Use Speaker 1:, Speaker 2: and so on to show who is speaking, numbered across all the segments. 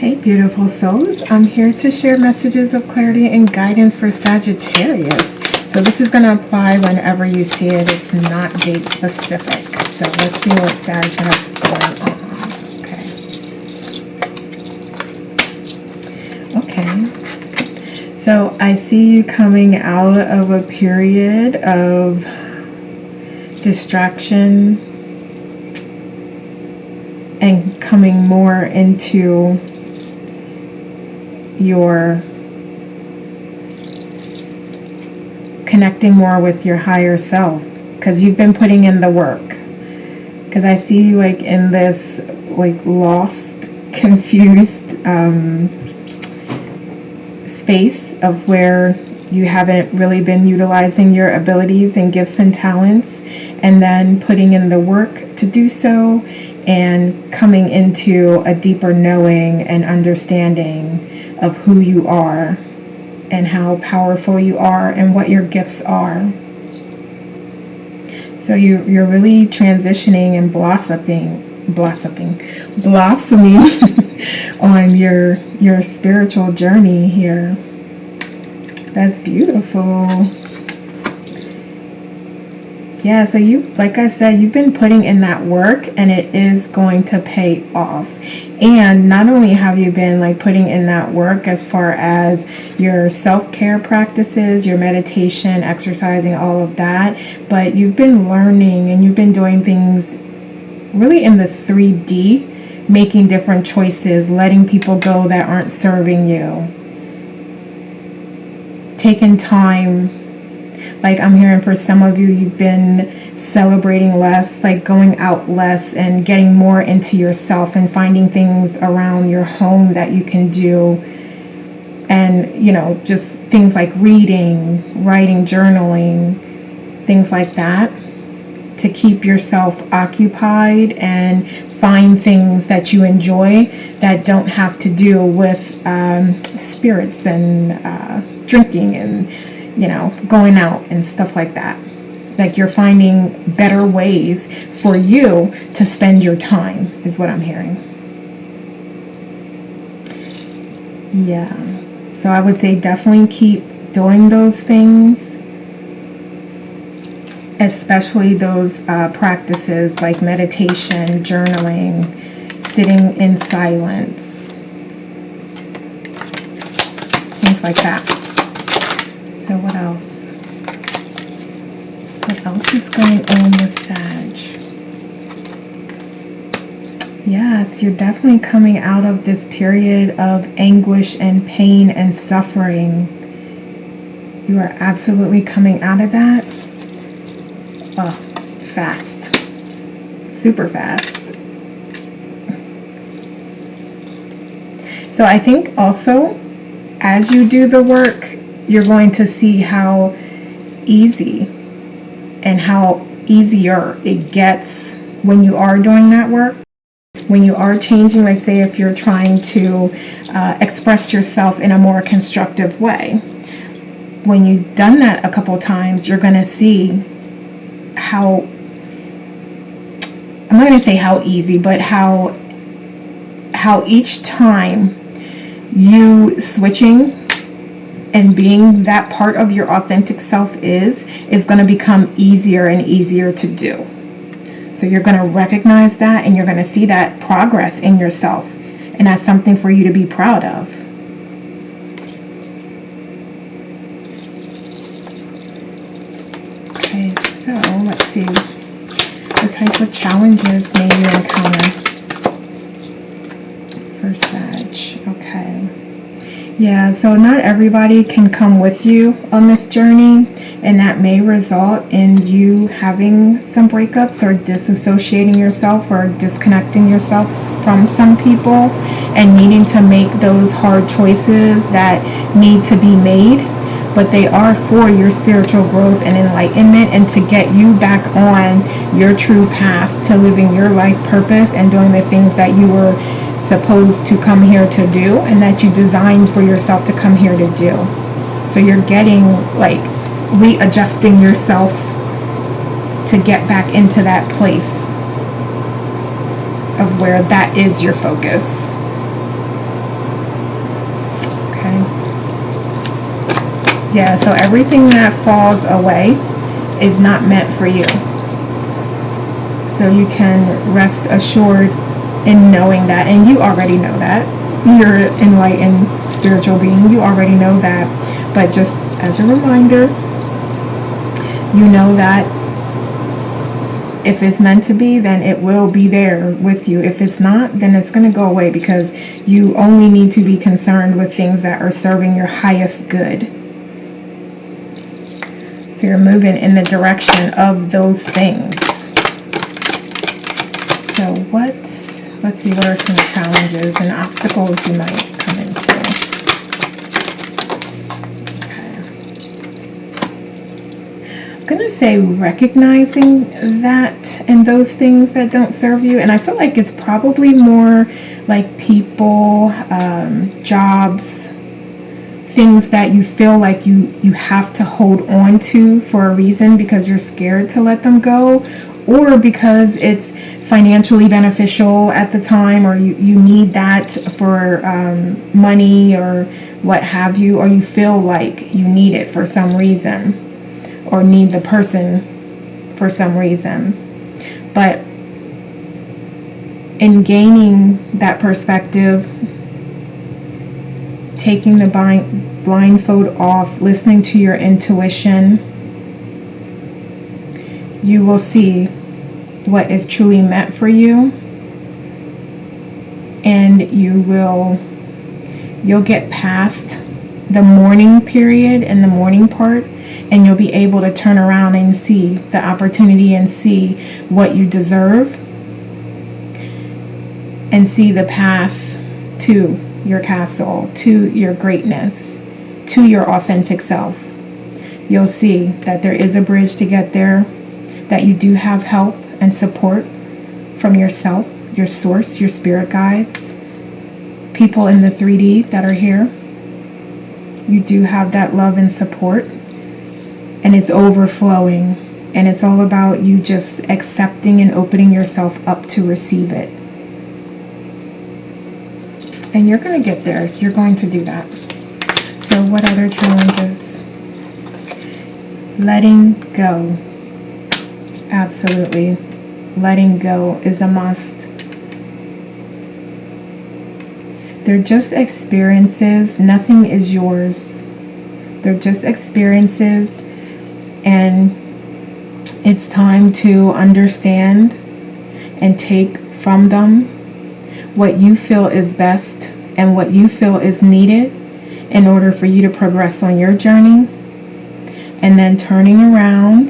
Speaker 1: Hey beautiful souls, I'm here to share messages of clarity and guidance for Sagittarius. So this is going to apply whenever you see it. It's not date specific. So let's see what Sag has going on. Okay. So I see you coming out of a period of distraction and coming more into your connecting more with your higher self, because you've been putting in the work. Because I see you like in this like lost, confused space of where you haven't really been utilizing your abilities and gifts and talents, and then putting in the work to do so and coming into a deeper knowing and understanding of who you are and how powerful you are and what your gifts are. So you're really transitioning and blossoming on your spiritual journey here. That's beautiful. Yeah, so you, like I said, you've been putting in that work and it is going to pay off. And not only have you been like putting in that work as far as your self-care practices, your meditation, exercising, all of that, but you've been learning and you've been doing things really in the 3D, making different choices, letting people go that aren't serving you, taking time. Like I'm hearing for some of you, you've been celebrating less, like going out less and getting more into yourself and finding things around your home that you can do. And, you know, just things like reading, writing, journaling, things like that, to keep yourself occupied and find things that you enjoy that don't have to do with spirits and drinking and, you know, going out and stuff like that. Like you're finding better ways for you to spend your time is what I'm hearing. Yeah. So I would say definitely keep doing those things, especially those practices like meditation, journaling, sitting in silence, things like that. So what else? What else is going on with Sag? Yes, you're definitely coming out of this period of anguish and pain and suffering. You are absolutely coming out of that. Oh, fast. Super fast. So I think also, as you do the work, you're going to see how easy and how easier it gets when you are doing that work. When you are changing, like say if you're trying to express yourself in a more constructive way. When you've done that a couple times, you're going to see how, I'm not going to say how easy, but how each time you switching and being that part of your authentic self is going to become easier and easier to do. So you're going to recognize that and you're going to see that progress in yourself. And that's something for you to be proud of. Okay, so let's see. What type of challenges may you encounter for Sag? Okay. Yeah, so not everybody can come with you on this journey, and that may result in you having some breakups or disassociating yourself or disconnecting yourself from some people and needing to make those hard choices that need to be made, but they are for your spiritual growth and enlightenment and to get you back on your true path to living your life purpose and doing the things that you were supposed to come here to do and that you designed for yourself to come here to do. So you're getting like readjusting yourself to get back into that place of where that is your focus. Yeah, so everything that falls away is not meant for you. So you can rest assured in knowing that, and you already know that. You're an enlightened spiritual being. You already know that. But just as a reminder, you know that if it's meant to be, then it will be there with you. If it's not, then it's going to go away, because you only need to be concerned with things that are serving your highest good. So you're moving in the direction of those things. So let's see, what are some challenges and obstacles you might come into? I'm gonna say recognizing that and those things that don't serve you, and I feel like it's probably more like people, jobs, things that you feel like you have to hold on to for a reason because you're scared to let them go, or because it's financially beneficial at the time, or you need that for money or what have you, or you feel like you need it for some reason, or need the person for some reason. But in gaining that perspective, taking the blindfold off, listening to your intuition, you will see what is truly meant for you, and you'll get past the mourning period and the mourning part, and you'll be able to turn around and see the opportunity and see what you deserve and see the path to your castle, to your greatness, to your authentic self. You'll see that there is a bridge to get there, that you do have help and support from yourself, your source, your spirit guides, people in the 3D that are here. You do have that love and support, and it's overflowing, and it's all about you just accepting and opening yourself up to receive it. And you're going to get there. You're going to do that. So what other challenges? Letting go. Absolutely. Letting go is a must. They're just experiences. Nothing is yours. They're just experiences. And it's time to understand and take from them what you feel is best and what you feel is needed in order for you to progress on your journey. And then turning around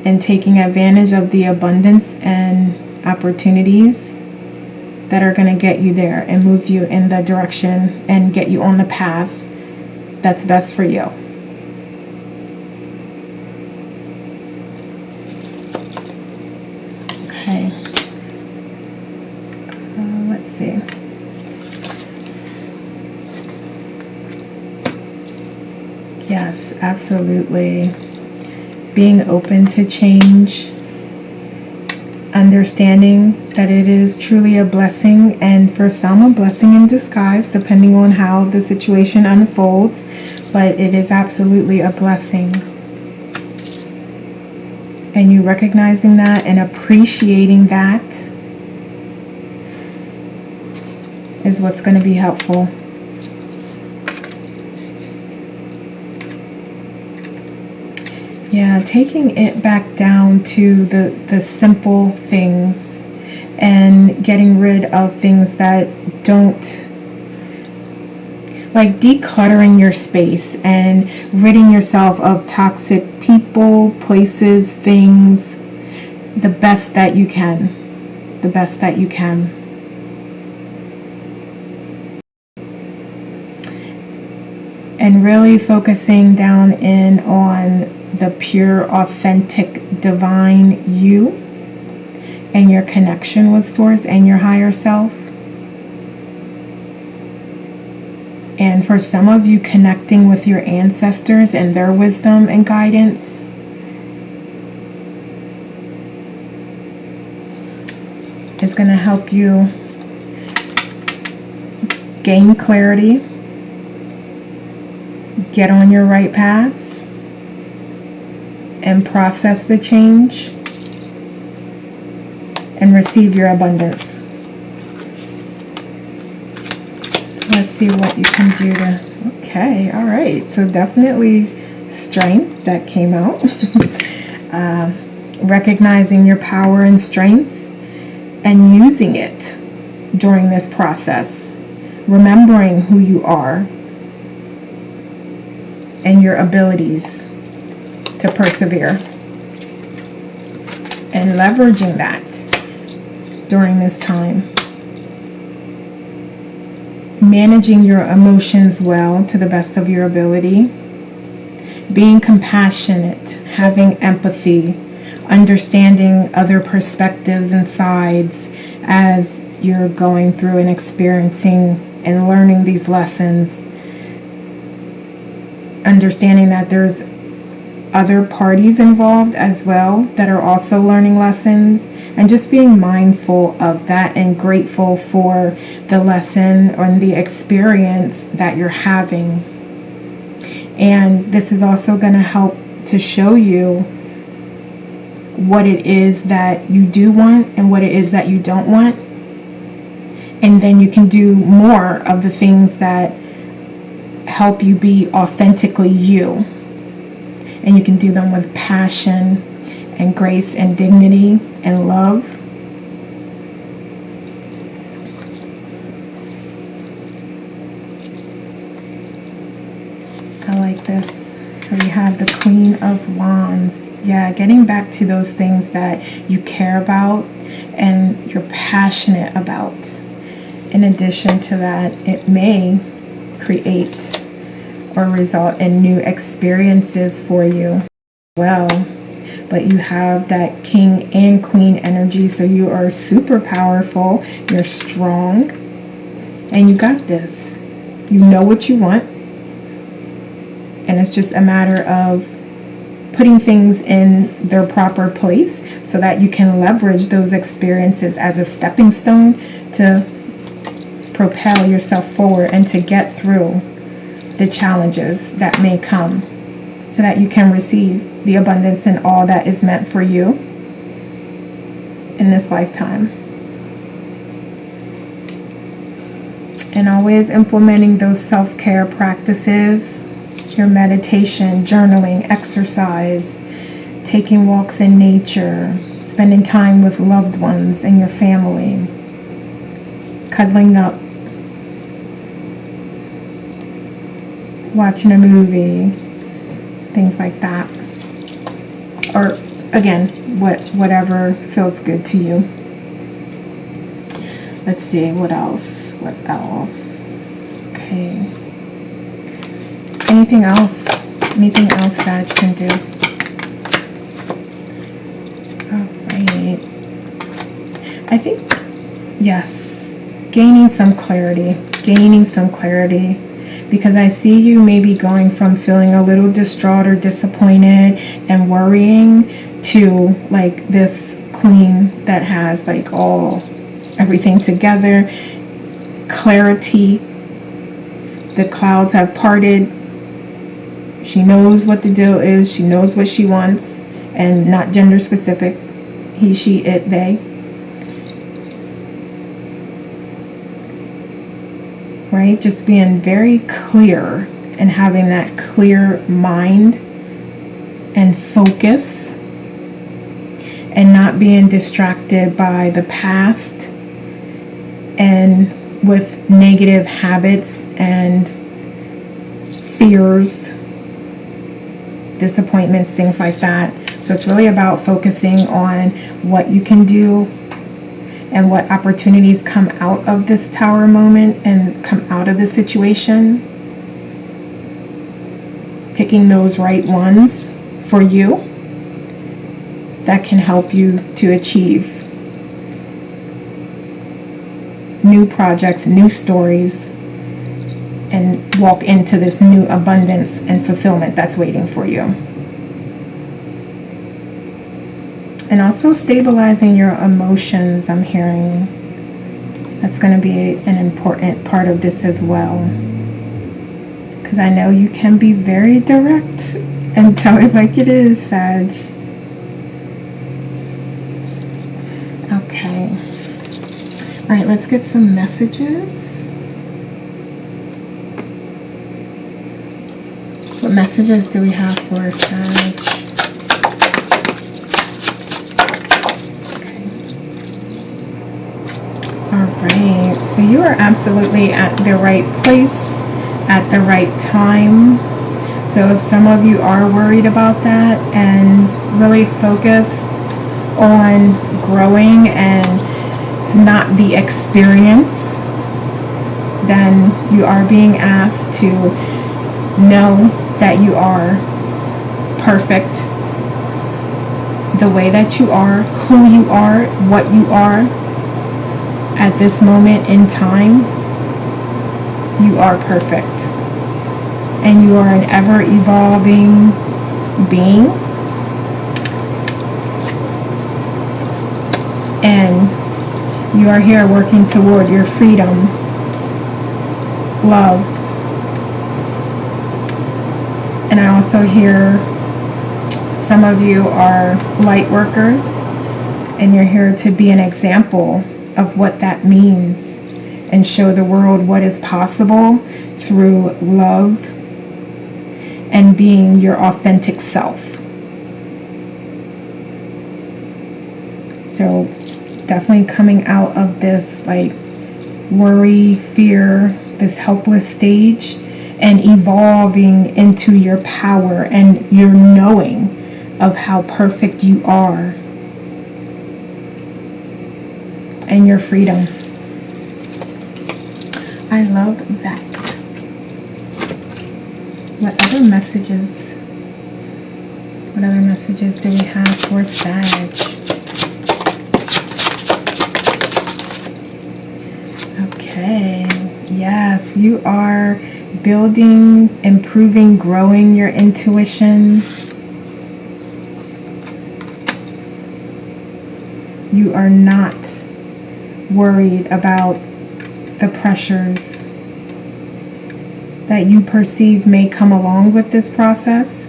Speaker 1: and taking advantage of the abundance and opportunities that are going to get you there and move you in the direction and get you on the path that's best for you. Okay. Let's see. Yes, absolutely. Being open to change, understanding that it is truly a blessing, and for some a blessing in disguise, depending on how the situation unfolds, but it is absolutely a blessing. And you recognizing that and appreciating that is what's going to be helpful. Yeah, taking it back down to the simple things and getting rid of things that don't, like decluttering your space and ridding yourself of toxic people, places, things, the best that you can. The best that you can. And really focusing down in on the pure, authentic, divine you and your connection with Source and your higher self. And for some of you, connecting with your ancestors and their wisdom and guidance. Is going to help you gain clarity, get on your right path and process the change and receive your abundance. So let's see what you can do to, okay, all right. So definitely strength that came out. Recognizing your power and strength and using it during this process. Remembering who you are and your abilities to persevere. And leveraging that during this time. Managing your emotions well to the best of your ability. Being compassionate, having empathy, understanding other perspectives and sides as you're going through and experiencing and learning these lessons. Understanding that there's other parties involved as well that are also learning lessons, and just being mindful of that and grateful for the lesson and the experience that you're having. And this is also going to help to show you what it is that you do want and what it is that you don't want. And then you can do more of the things that help you be authentically you. And you can do them with passion and grace and dignity and love. I like this. So we have the Queen of Wands. Yeah, getting back to those things that you care about and you're passionate about. In addition to that, it may create or result in new experiences for you. Well, but you have that King and Queen energy, so you are super powerful, you're strong, and you got this. You know what you want, and it's just a matter of putting things in their proper place so that you can leverage those experiences as a stepping stone to propel yourself forward and to get through the challenges that may come so that you can receive the abundance and all that is meant for you in this lifetime. And always implementing those self-care practices, your meditation, journaling, exercise, taking walks in nature, spending time with loved ones and your family, cuddling up, watching a movie, things like that. Or again, whatever feels good to you. Let's see, what else? Okay. Anything else? Anything else Sag can do? Alright. I think, yes, gaining some clarity. Because I see you maybe going from feeling a little distraught or disappointed and worrying to like this queen that has like everything together, clarity. The clouds have parted. She knows what the deal is. She knows what she wants, and not gender specific. He, she, it, they. Right? Just being very clear and having that clear mind and focus and not being distracted by the past and with negative habits and fears, disappointments, things like that. So it's really about focusing on what you can do and what opportunities come out of this tower moment and come out of this situation. Picking those right ones for you that can help you to achieve new projects, new stories, and walk into this new abundance and fulfillment that's waiting for you. And also stabilizing your emotions, I'm hearing. That's going to be an important part of this as well. because I know you can be very direct and tell it like it is, Sag. Okay. All right, let's get some messages. What messages do we have for Sag? Okay. All right, so you are absolutely at the right place at the right time. So if some of you are worried about that and really focused on growing and not the experience, then you are being asked to know that you are perfect the way that you are, who you are, what you are at this moment in time. You are perfect. And you are an ever-evolving being. And you are here working toward your freedom, love. And I also hear some of you are light workers, and you're here to be an example of what that means and show the world what is possible through love and being your authentic self. So definitely coming out of this like worry, fear, this helpless stage, and evolving into your power and your knowing of how perfect you are and your freedom. I love that. What other messages do we have for Sag? Okay, yes, you are building, improving, growing your intuition. You are not worried about the pressures that you perceive may come along with this process.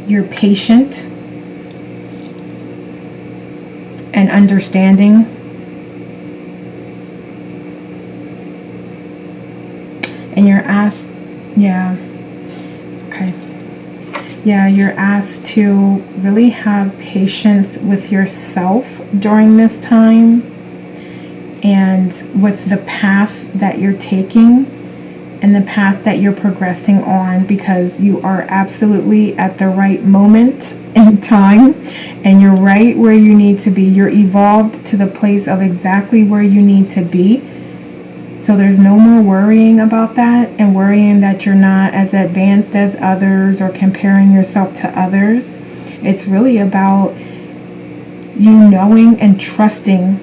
Speaker 1: You're patient and understanding. And you're asked, you're asked to really have patience with yourself during this time and with the path that you're taking and the path that you're progressing on, because you are absolutely at the right moment in time and you're right where you need to be. You're evolved to the place of exactly where you need to be. So there's no more worrying about that and worrying that you're not as advanced as others or comparing yourself to others. It's really about you knowing and trusting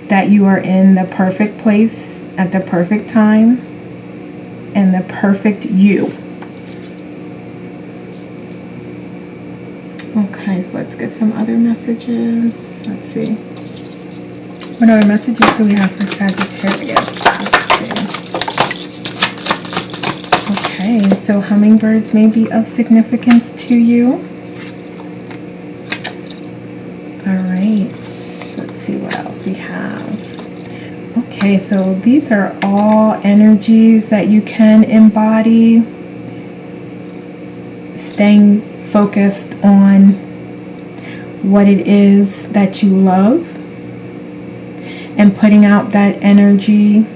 Speaker 1: that you are in the perfect place at the perfect time and the perfect you. Okay, so let's get some other messages. Let's see. What other messages do we have for Sagittarius? Okay, so hummingbirds may be of significance to you. All right, let's see what else we have. Okay, so these are all energies that you can embody. Staying focused on what it is that you love and putting out that energy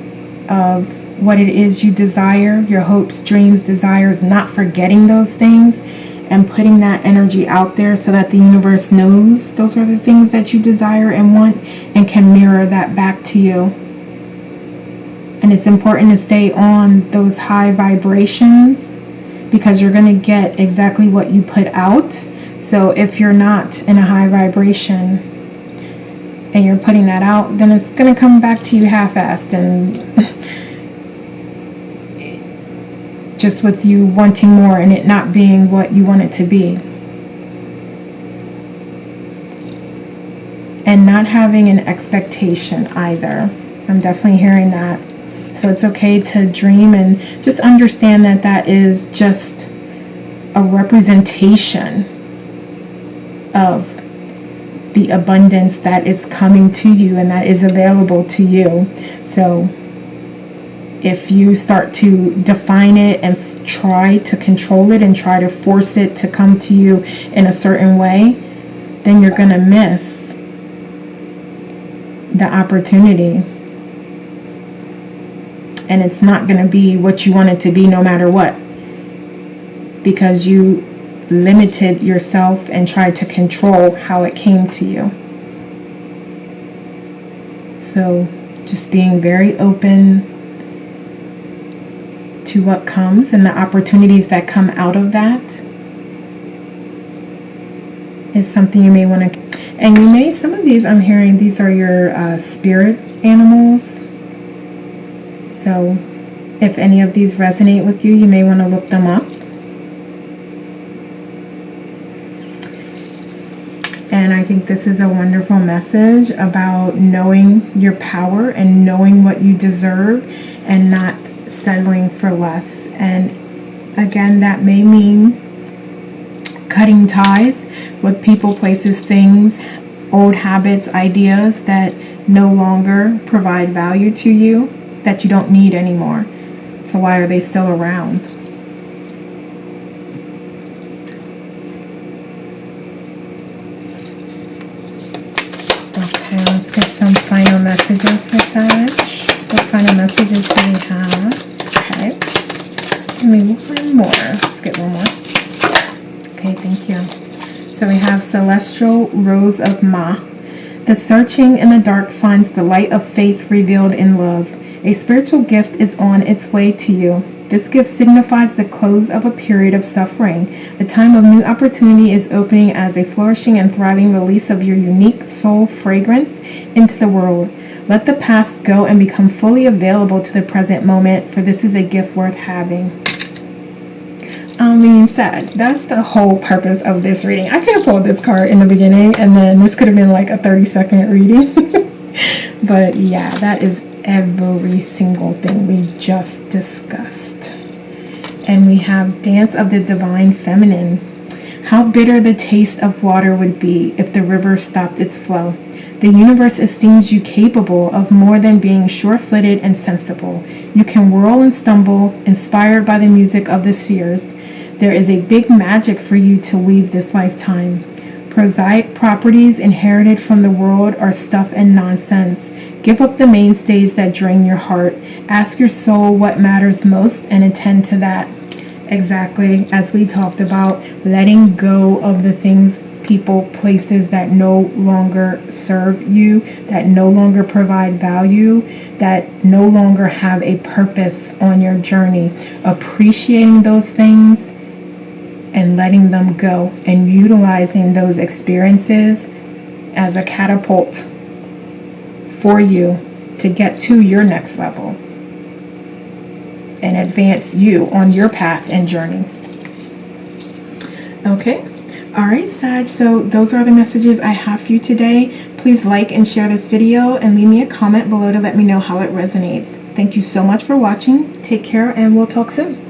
Speaker 1: of what it is you desire, your hopes, dreams, desires, not forgetting those things and putting that energy out there so that the universe knows those are the things that you desire and want and can mirror that back to you. And it's important to stay on those high vibrations because you're going to get exactly what you put out. So if you're not in a high vibration and you're putting that out, then it's going to come back to you half-assed and just with you wanting more and it not being what you want it to be. And not having an expectation either. I'm definitely hearing that. So it's okay to dream, and just understand that that is just a representation of the abundance that is coming to you and that is available to you. So if you start to define it and try to control it and try to force it to come to you in a certain way, then you're going to miss the opportunity. And it's not going to be what you want it to be no matter what, because you limited yourself and tried to control how it came to you. So just being very open to what comes and the opportunities that come out of that is something you may want to. And you may, some of these I'm hearing, these are your spirit animals. So if any of these resonate with you, you may want to look them up. And I think this is a wonderful message about knowing your power and knowing what you deserve and not settling for less. And again, that may mean cutting ties with people, places, things, old habits, ideas that no longer provide value to you, that you don't need anymore. So why are they still around? Okay, let's get some final messages for Sag. What final messages do we have? Okay. Give me one more. Let's get one more. Okay, thank you. So we have Celestial Rose of Ma. The searching in the dark finds the light of faith revealed in love. A spiritual gift is on its way to you. This gift signifies the close of a period of suffering. A time of new opportunity is opening as a flourishing and thriving release of your unique soul fragrance into the world. Let the past go and become fully available to the present moment, for this is a gift worth having. Sag, that's the whole purpose of this reading. I could have pulled this card in the beginning, and then this could have been like a 30-second reading. But yeah, that is every single thing we just discussed. And we have Dance of the Divine Feminine. How bitter the taste of water would be if the river stopped its flow. The universe esteems you capable of more than being sure-footed and sensible. You can whirl and stumble, inspired by the music of the spheres. There is a big magic for you to weave this lifetime. Prosaic properties inherited from the world are stuff and nonsense. Give up the mainstays that drain your heart. Ask your soul what matters most and attend to that. Exactly as we talked about, letting go of the things, people, places that no longer serve you, that no longer provide value, that no longer have a purpose on your journey. Appreciating those things and letting them go, and utilizing those experiences as a catapult for you to get to your next level and advance you on your path and journey. Okay. All right, Sag, so those are the messages I have for you today. Please like and share this video and leave me a comment below to let me know how it resonates. Thank you so much for watching. Take care, and we'll talk soon.